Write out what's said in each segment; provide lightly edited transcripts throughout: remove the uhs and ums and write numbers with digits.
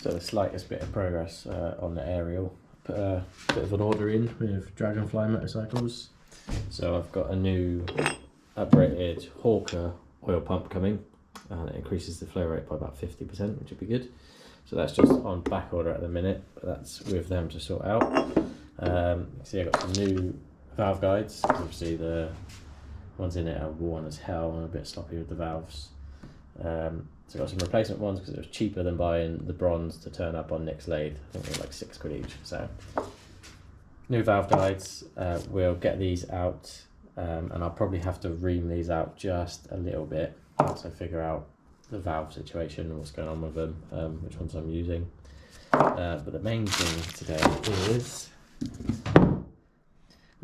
So the slightest bit of progress on the Ariel. Put a bit of an order in with Dragonfly motorcycles. So I've got a new uprated Hawker oil pump coming, and it increases the flow rate by about 50%, which would be good. So that's just on back order at the minute, but that's with them to sort out. See, I've got some new valve guides. Obviously the ones in it are worn as hell and a bit sloppy with the valves. So I got some replacement ones because it was cheaper than buying the bronze to turn up on Nick's lathe. I think they were like £6 each. So new valve guides, we'll get these out, and I'll probably have to ream these out just a little bit so figure out the valve situation and what's going on with them, which ones I'm using. But the main thing today is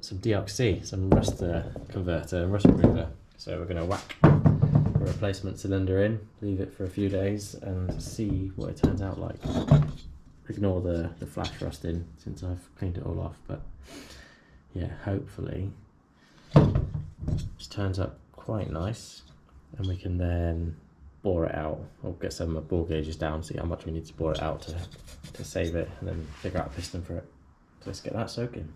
some DOC, some rust converter and rust remover. So we're going to whack a replacement cylinder in, leave it for a few days and see what it turns out like. Ignore the flash rusting since I've cleaned it all off, but yeah, hopefully this turns up quite nice and we can then bore it out, or get some bore gauges down, see how much we need to bore it out to save it, and then figure out a piston for it. So let's get that soaking.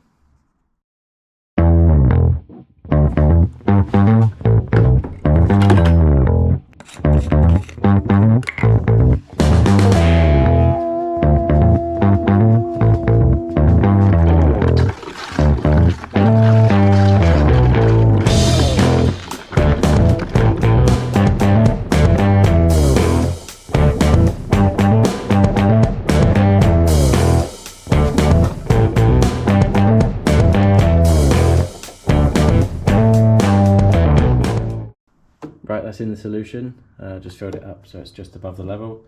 Right, that's in the solution. Just filled it up so it's just above the level.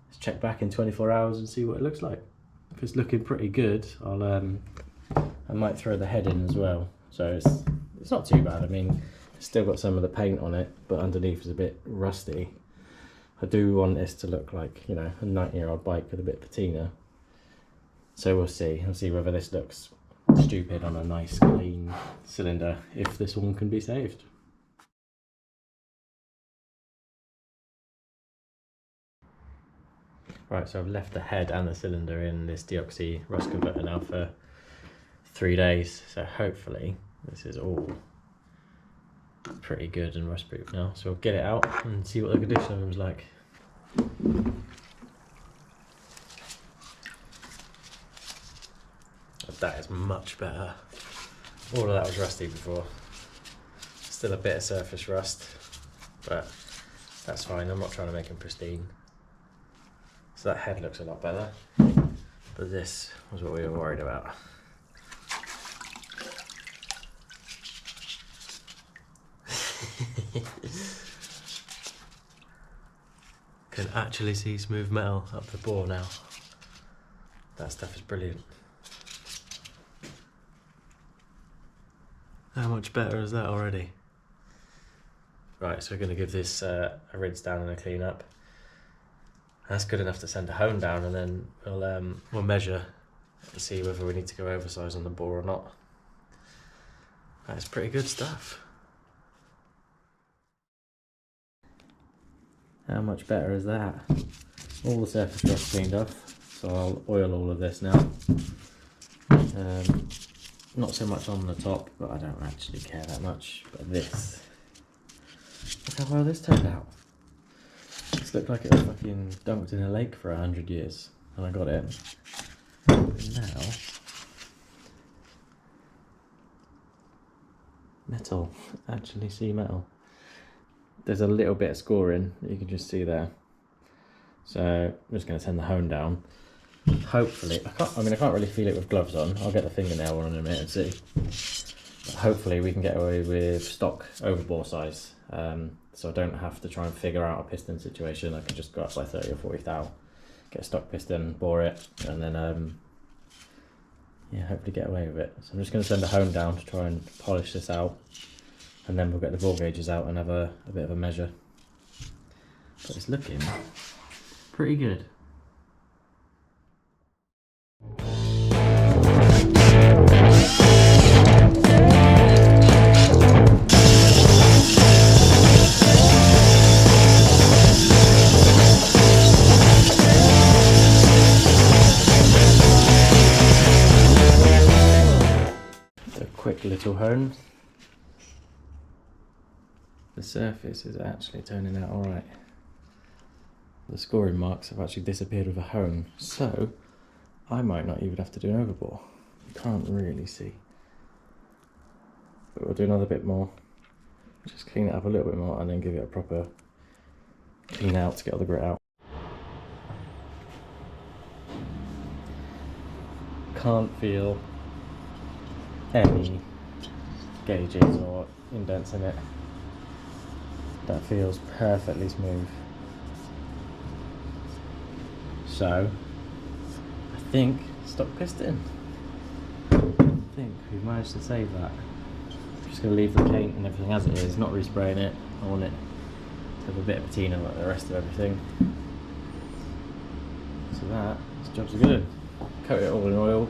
Let's check back in 24 hours and see what it looks like. If it's looking pretty good, I might throw the head in as well. So it's not too bad. I mean, it's still got some of the paint on it, but underneath is a bit rusty. I do want this to look like, you know, a 90-year-old bike with a bit of patina. So we'll see. I'll see whether this looks stupid on a nice clean cylinder, if this one can be saved. Right, so I've left the head and the cylinder in this DOC rust converter now for 3 days, so hopefully this is all pretty good and rust proof now. So we'll get it out and see what the condition of them is like. That is much better. All of that was rusty before. Still a bit of surface rust, but that's fine. I'm not trying to make them pristine. So that head looks a lot better, but this was what we were worried about. Can actually see smooth metal up the bore now. That stuff is brilliant. How much better is that already? Right, so we're going to give this a rinse down and a clean up. That's good enough to send a hone down, and then we'll measure and see whether we need to go oversize on the bore or not. That's pretty good stuff. How much better is that? All the surface rust cleaned off, so I'll oil all of this now. Not so much on the top, but I don't actually care that much. But this, look how well this turned out. This looked like it was fucking dumped in a lake for 100 years, and I got it. And now, metal, actually see metal. There's a little bit of scoring that you can just see there. So I'm just going to send the hone down. Hopefully, I can't really feel it with gloves on. I'll get the fingernail on in a minute and see. But hopefully we can get away with stock overbore size. So I don't have to try and figure out a piston situation. I can just go up by 30 or 40 thou, get a stock piston, bore it, and then yeah, hopefully get away with it. So I'm just going to send a hone down to try and polish this out, and then we'll get the bore gauges out and have a bit of a measure. But it's looking pretty good. tone, the surface is actually turning out alright. The scoring marks have actually disappeared with a hone, so I might not even have to do an overbore. You can't really see. But we'll do another bit more. Just clean it up a little bit more and then give it a proper clean out to get all the grit out. Can't feel any gauges or indents in it. That feels perfectly smooth. So, I think stock piston. I think we've managed to save that. I'm just going to leave the paint and everything as it is, not respraying it. I want it to have a bit of patina like the rest of everything. So that, this job's good. Coat it all in oil.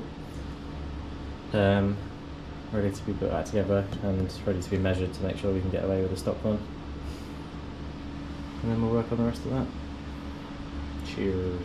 Ready to be put back together and ready to be measured to make sure we can get away with the stock one. And then we'll work on the rest of that. Cheers.